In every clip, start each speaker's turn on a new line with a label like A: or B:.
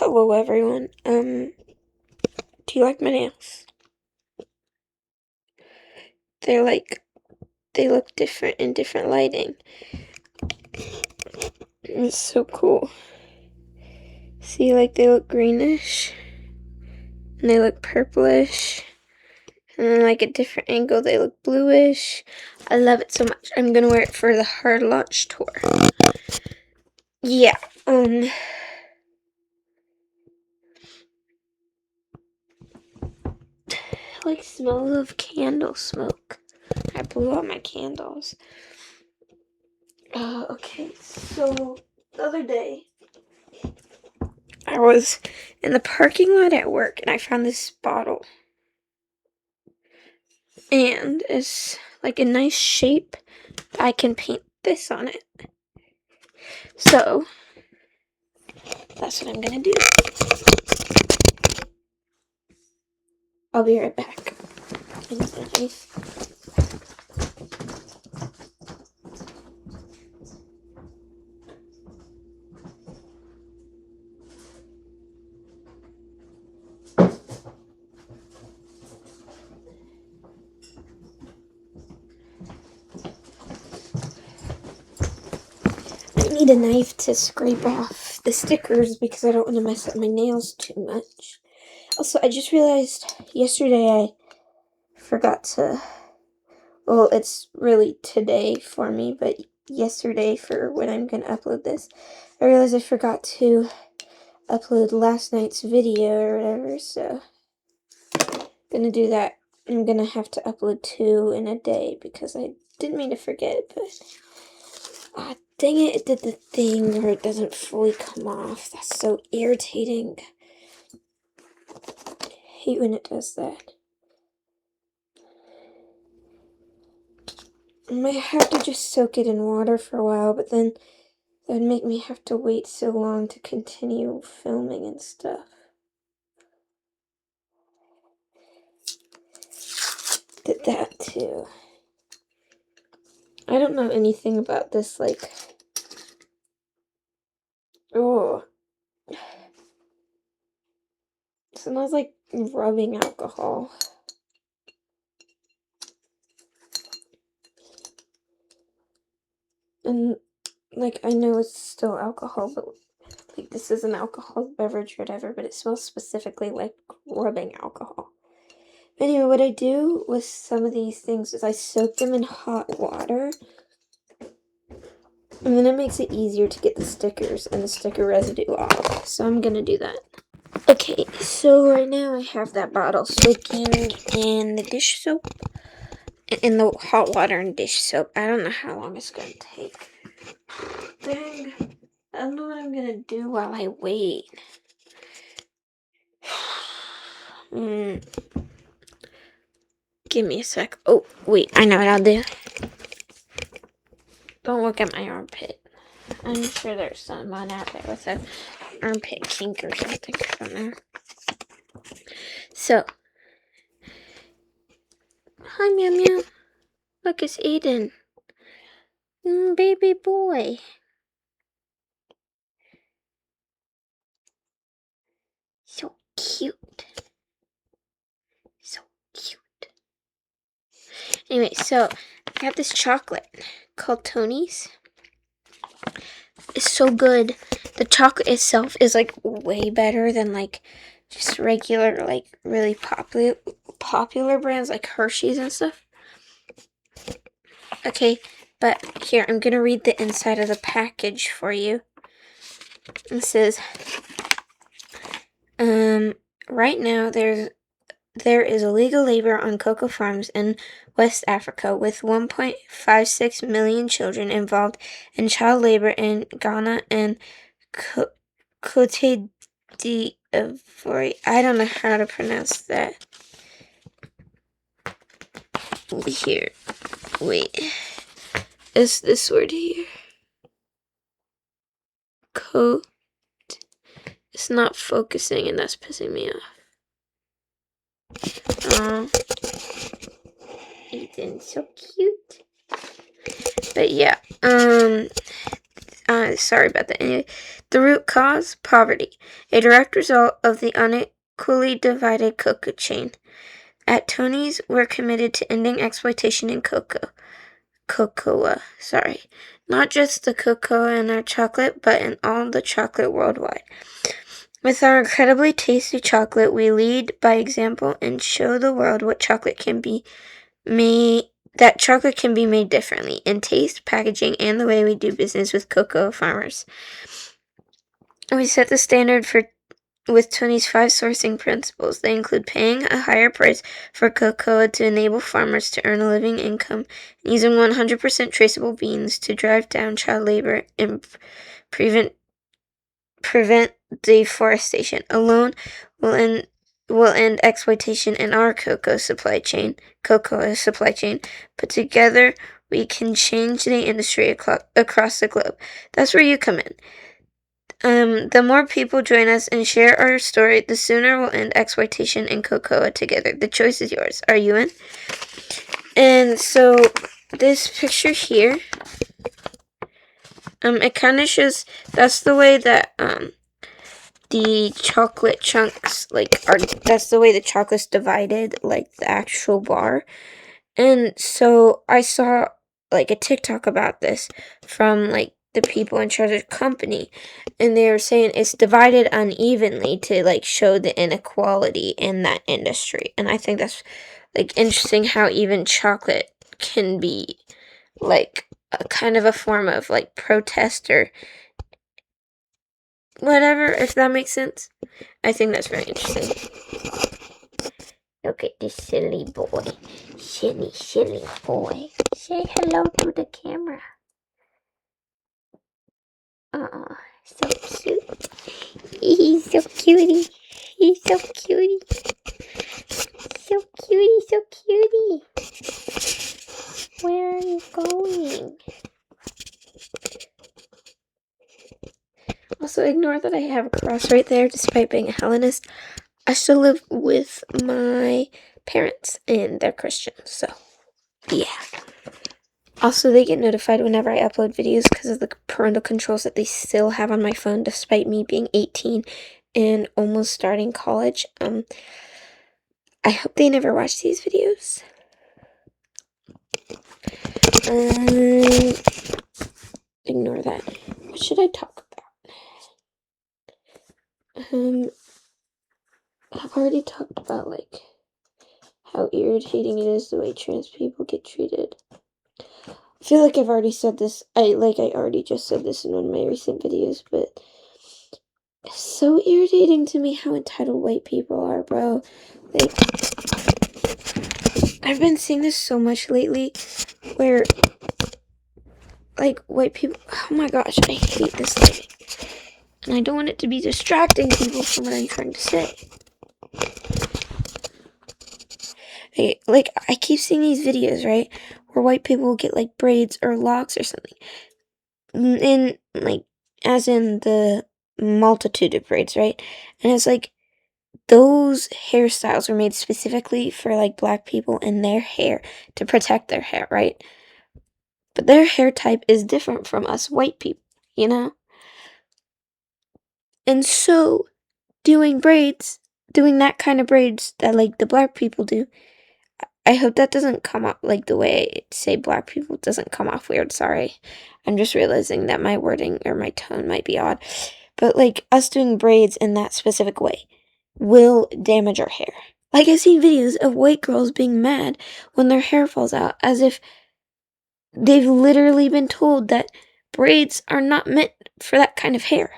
A: Hello everyone. Do you like my nails? They look different in different lighting. It's so cool. See, they look greenish, and they look purplish, and then a different angle, they look bluish. I love it so much. I'm gonna wear it for the hard launch tour. Yeah, I smell of candle smoke. I blew out my candles. Okay, so the other day, I was in the parking lot at work and I found this bottle. And it's a nice shape. I can paint this on it. So, that's what I'm gonna do. I'll be right back. I need a knife to scrape off the stickers because I don't want to mess up my nails too much. Also, I just realized yesterday I forgot to, well, it's really today for me, but yesterday for when I'm going to upload this, I realized I forgot to upload last night's video or whatever, so I'm gonna do that. I'm gonna have to upload 2 in a day because I didn't mean to forget, but dang it, it did the thing where it doesn't fully come off. That's so irritating. I hate when it does that. I might have to just soak it in water for a while, but then that would make me have to wait so long to continue filming and stuff. Did that too. I don't know anything about this, oh. It smells like rubbing alcohol. And, I know it's still alcohol, but, this is an alcoholic beverage or whatever, but it smells specifically like rubbing alcohol. Anyway, what I do with some of these things is I soak them in hot water, and then it makes it easier to get the stickers and the sticker residue off. So I'm gonna do that. Okay, so right now I have that bottle soaking in the dish soap, in the hot water and dish soap. I don't know how long it's gonna take. Dang, I don't know what I'm gonna do while I wait. Give me a sec. Oh, wait, I know what I'll do. Don't look at my armpit. I'm sure there's someone out there with an armpit kink or something. I don't know. So, hi, Meow Meow. Look, it's Aiden. Baby boy. So cute. So cute. Anyway, so I got this chocolate called Tony's. It's so good. The chocolate itself is way better than just regular really popular brands like Hershey's and stuff. Okay, but here I'm gonna read the inside of the package for you. It says, right now there is illegal labor on cocoa farms in West Africa, with 1.56 million children involved in child labor in Ghana and Cote d'Ivoire. I don't know how to pronounce that. Here, wait. Is this word here? Cote. It's not focusing, and that's pissing me off. Ethan's so cute. But yeah, sorry about that. Anyway, the root cause, poverty, a direct result of the unequally divided cocoa chain. At Tony's, we're committed to ending exploitation in cocoa, not just the cocoa in our chocolate, but in all the chocolate worldwide. With our incredibly tasty chocolate, we lead by example and show the world what chocolate can be made differently in taste, packaging, and the way we do business with cocoa farmers. We set the standard with Tony's 5 sourcing principles. They include paying a higher price for cocoa to enable farmers to earn a living income, and using 100% traceable beans to drive down child labor and prevent deforestation. Alone will end exploitation in our cocoa supply chain. But together, we can change the industry across the globe. That's where you come in. The more people join us and share our story, the sooner we'll end exploitation in cocoa together. The choice is yours. Are you in? And so, this picture here, it kind of shows, that's the way that, the chocolate chunks, that's the way the chocolate's divided, like the actual bar. And so I saw, a TikTok about this from, the people in charge of the company, and they were saying it's divided unevenly to, show the inequality in that industry. And I think that's, interesting how even chocolate can be, a kind of a form of, protest or whatever, if that makes sense. I think that's very interesting. Look at this silly boy. Silly boy. Say hello to the camera. Aw, so cute. He's so cutie. He's so cutie. So cutie. Where are you going? Also, ignore that I have a cross right there, despite being a Hellenist. I still live with my parents, and they're Christians, so yeah. Also, they get notified whenever I upload videos because of the parental controls that they still have on my phone, despite me being 18 and almost starting college. I hope they never watch these videos. Ignore that. What should I talk about? I've already talked about, how irritating it is the way trans people get treated. I feel like I've already said this. I already just said this in one of my recent videos, but it's so irritating to me how entitled white people are, bro. I've been seeing this so much lately, where, white people, oh my gosh, I hate this lighting. And I don't want it to be distracting people from what I'm trying to say. I keep seeing these videos, right, where white people will get, braids or locks or something. And, as in the multitude of braids, right? And it's those hairstyles were made specifically for, black people and their hair, to protect their hair, right? But their hair type is different from us white people, you know? And so, doing that kind of braids that, the black people do, I hope that doesn't come off, the way I say black people doesn't come off weird, sorry. I'm just realizing that my wording or my tone might be odd. But, us doing braids in that specific way will damage our hair. I've seen videos of white girls being mad when their hair falls out, as if they've literally been told that braids are not meant for that kind of hair.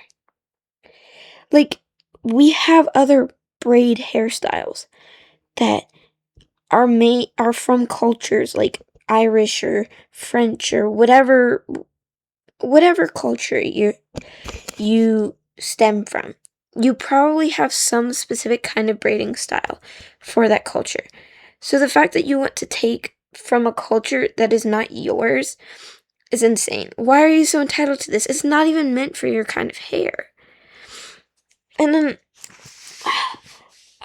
A: We have other braid hairstyles that are from cultures like Irish or French or whatever culture you stem from. You probably have some specific kind of braiding style for that culture. So the fact that you want to take from a culture that is not yours is insane. Why are you so entitled to this? It's not even meant for your kind of hair. And then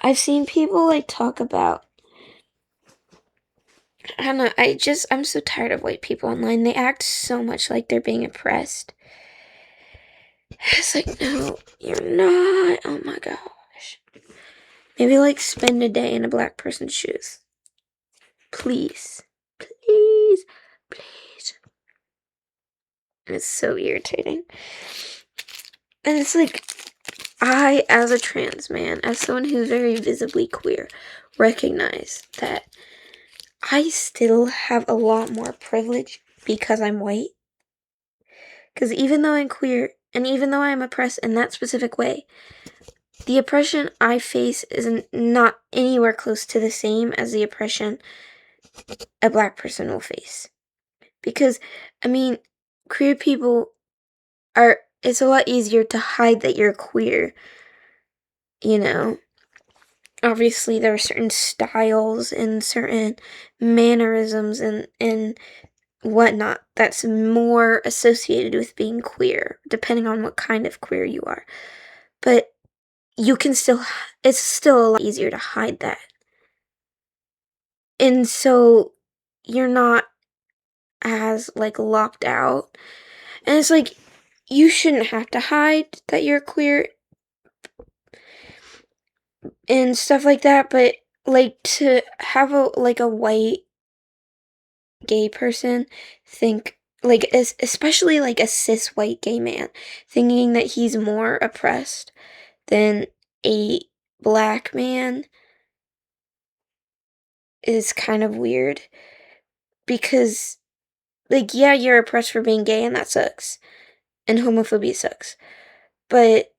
A: I've seen people talk about, I don't know, I'm so tired of white people online. They act so much like they're being oppressed. It's like, no, you're not. Oh my gosh. Maybe like spend a day in a black person's shoes. Please. Please. Please. And it's so irritating. And it's like, I, as a trans man, as someone who's very visibly queer, recognize that I still have a lot more privilege because I'm white. Because even though I'm queer, and even though I'm oppressed in that specific way, the oppression I face is not anywhere close to the same as the oppression a black person will face. Because, I mean, queer people are, it's a lot easier to hide that you're queer, you know? Obviously, there are certain styles and certain mannerisms and whatnot that's more associated with being queer, depending on what kind of queer you are. But you can still, it's still a lot easier to hide that. And so you're not as like locked out. And it's like, you shouldn't have to hide that you're queer and stuff like that, but like to have a white gay person think, like, especially like a cis white gay man, thinking that he's more oppressed than a black man is kind of weird. Because, like, yeah, you're oppressed for being gay and that sucks. And homophobia sucks. But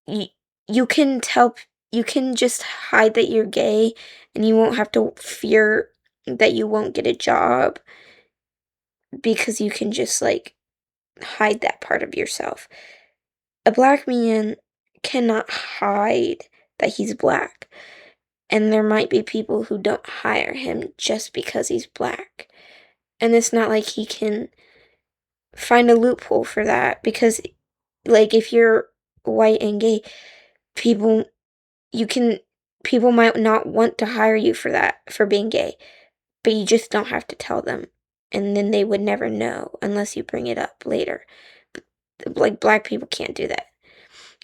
A: you can tell, you can just hide that you're gay and you won't have to fear that you won't get a job because you can just, like, hide that part of yourself. A black man cannot hide that he's black. And there might be people who don't hire him just because he's black. And it's not like he can find a loophole for that because, like, if you're white and gay, people you can people might not want to hire you for that, for being gay, but you just don't have to tell them, and then they would never know unless you bring it up later. Like, black people can't do that.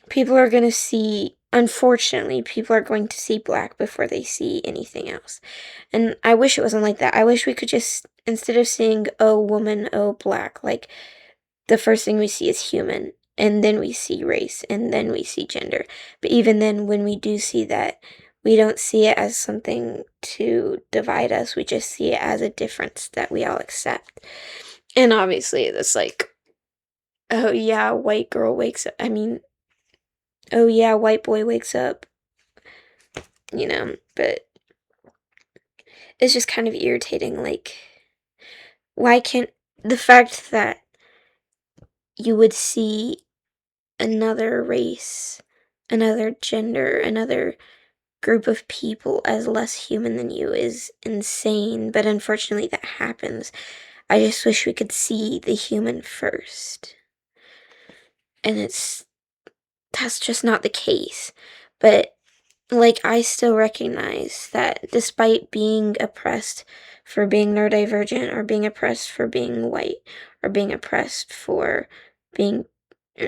A: People are going to see, unfortunately, people are going to see black before they see anything else. And I wish it wasn't like that. I wish we could just, instead of seeing, oh, woman, oh, black, like, the first thing we see is human, and then we see race, and then we see gender. But even then, when we do see that, we don't see it as something to divide us. We just see it as a difference that we all accept. And obviously, it's like, oh yeah, white girl wakes up. I mean, oh yeah, white boy wakes up. You know, but it's just kind of irritating. Like, why can't the fact that you would see another race, another gender, another group of people as less human than you is insane, but unfortunately that happens. I just wish we could see the human first. And that's just not the case. But, like, I still recognize that despite being oppressed for being neurodivergent, or being oppressed for being white, or being oppressed for being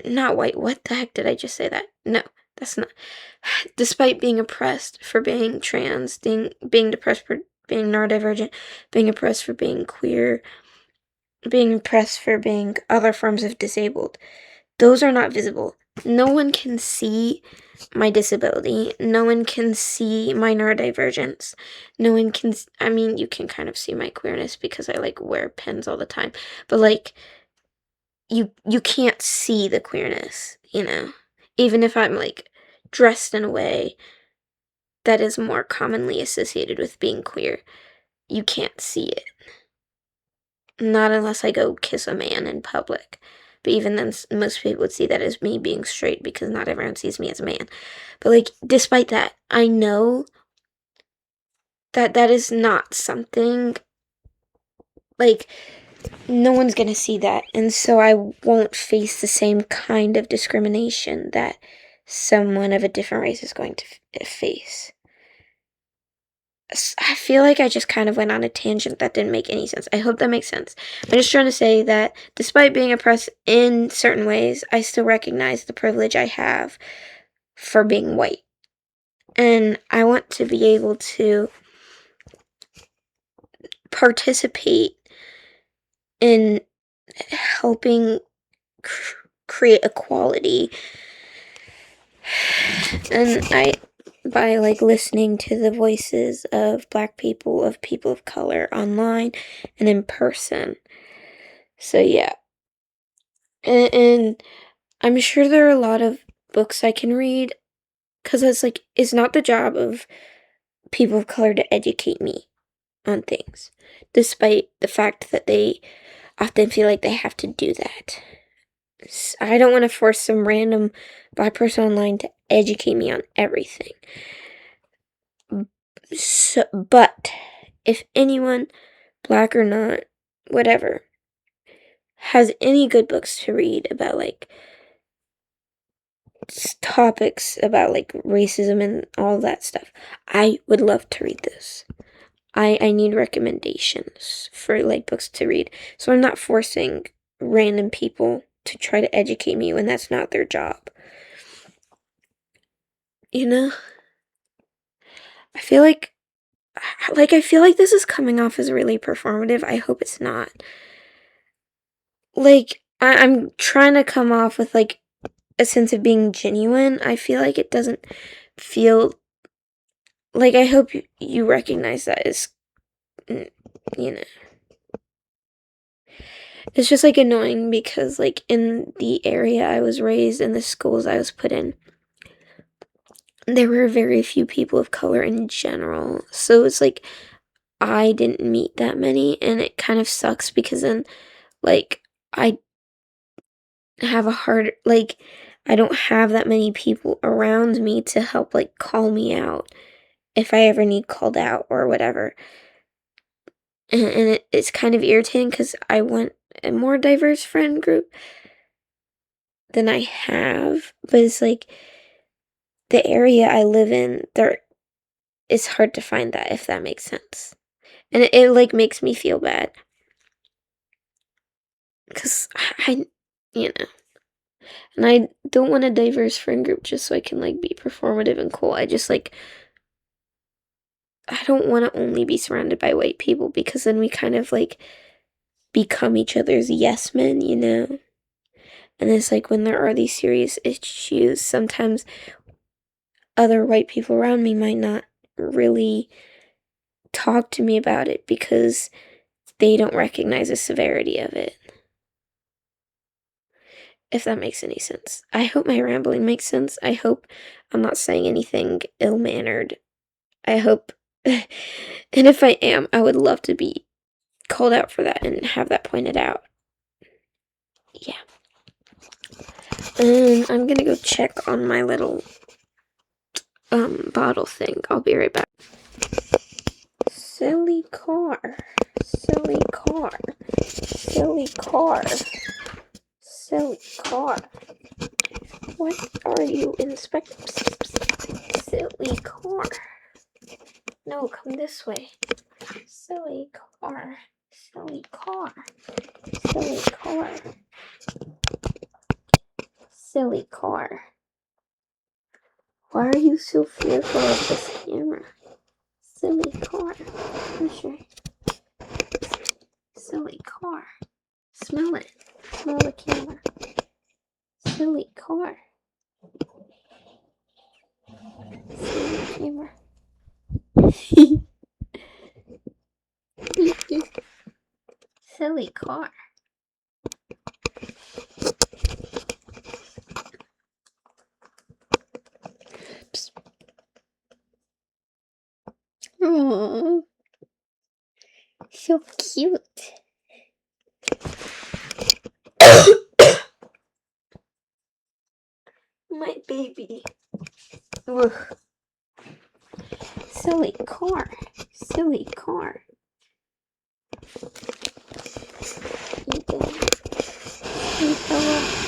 A: not white, what the heck did I just say that? No, that's not. Despite being oppressed for being trans, being depressed for being neurodivergent, being oppressed for being queer, being oppressed for being other forms of disabled, those are not visible. No one can see my disability. No one can see my neurodivergence. No one can, I mean, you can kind of see my queerness because I, like, wear pins all the time. But, like, you can't see the queerness, you know? Even if I'm, like, dressed in a way that is more commonly associated with being queer, you can't see it. Not unless I go kiss a man in public. But even then, most people would see that as me being straight because not everyone sees me as a man. But, like, despite that, I know that that is not something, like, no one's gonna see that. And so I won't face the same kind of discrimination that someone of a different race is going to face. I feel like I just kind of went on a tangent that didn't make any sense. I hope that makes sense. I'm just trying to say that despite being oppressed in certain ways, I still recognize the privilege I have for being white. And I want to be able to participate in helping create equality. And by like listening to the voices of Black people, of people of color online and in person. So yeah. And I'm sure there are a lot of books I can read, because it's not the job of people of color to educate me on things, despite the fact that they often feel like they have to do that. I don't want to force some random Black person online to educate me on everything. So, but if anyone, Black or not, whatever, has any good books to read about like topics about like racism and all that stuff, I would love to read this. I need recommendations for like books to read, so I'm not forcing random people to try to educate me when that's not their job. You know? I feel like this is coming off as really performative. I hope it's not. Like, I'm trying to come off with like a sense of being genuine. I feel like it doesn't feel like, I hope you recognize that as, you know. It's just like annoying because like in the area I was raised and the schools I was put in, there were very few people of color in general. So it's like I didn't meet that many, and it kind of sucks because then like I have a hard, like, I don't have that many people around me to help like call me out if I ever need called out or whatever. And it's kind of irritating because I want a more diverse friend group than I have, but it's like the area I live in, there it's hard to find that, if that makes sense. And it like makes me feel bad because you know, and I don't want a diverse friend group just so I can like be performative and cool. I just like, I don't want to only be surrounded by white people, because then we kind of like become each other's yes men, you know? And it's like when there are these serious issues, sometimes other white people around me might not really talk to me about it because they don't recognize the severity of it. If that makes any sense. I hope my rambling makes sense. I hope I'm not saying anything ill-mannered. I hope, and if I am, I would love to be called out for that and have that pointed out. Yeah. And I'm gonna go check on my little bottle thing. I'll be right back. Silly car. Silly car. Silly car. Silly car. What are you inspecting? Silly car. No, come this way. Silly car. Silly car. Silly car. Silly car. Why are you so fearful of this camera? Silly car. Sure. Silly car. Smell it. Smell the camera. Silly car. Silly camera. Silly car. Oh, so cute. My baby. Ugh. Silly car. Silly car. You did. You fell.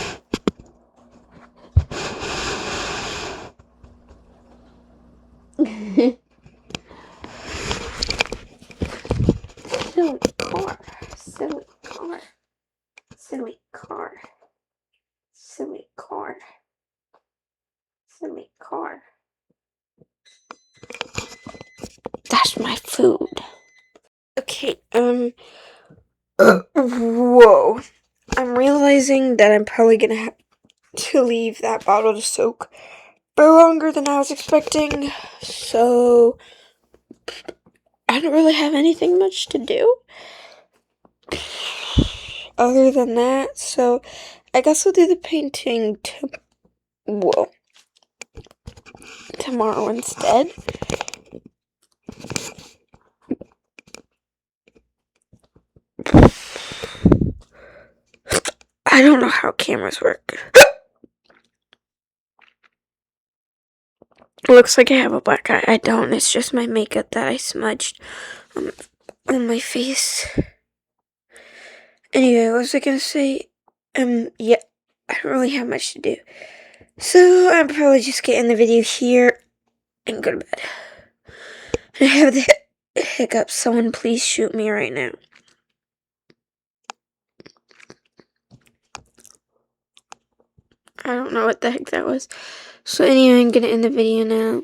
A: Where's my food? Okay, whoa. I'm realizing that I'm probably gonna have to leave that bottle to soak for longer than I was expecting, so I don't really have anything much to do other than that, so I guess I'll do the painting tomorrow instead. I don't know how cameras work. Looks like I have a black eye. I don't. It's just my makeup that I smudged on my face. Anyway, what was I gonna say? Yeah, I don't really have much to do. So, I'm probably just getting the video here and go to bed. I have the hiccups. Someone please shoot me right now. I don't know what the heck that was. So anyway, I'm gonna end the video now.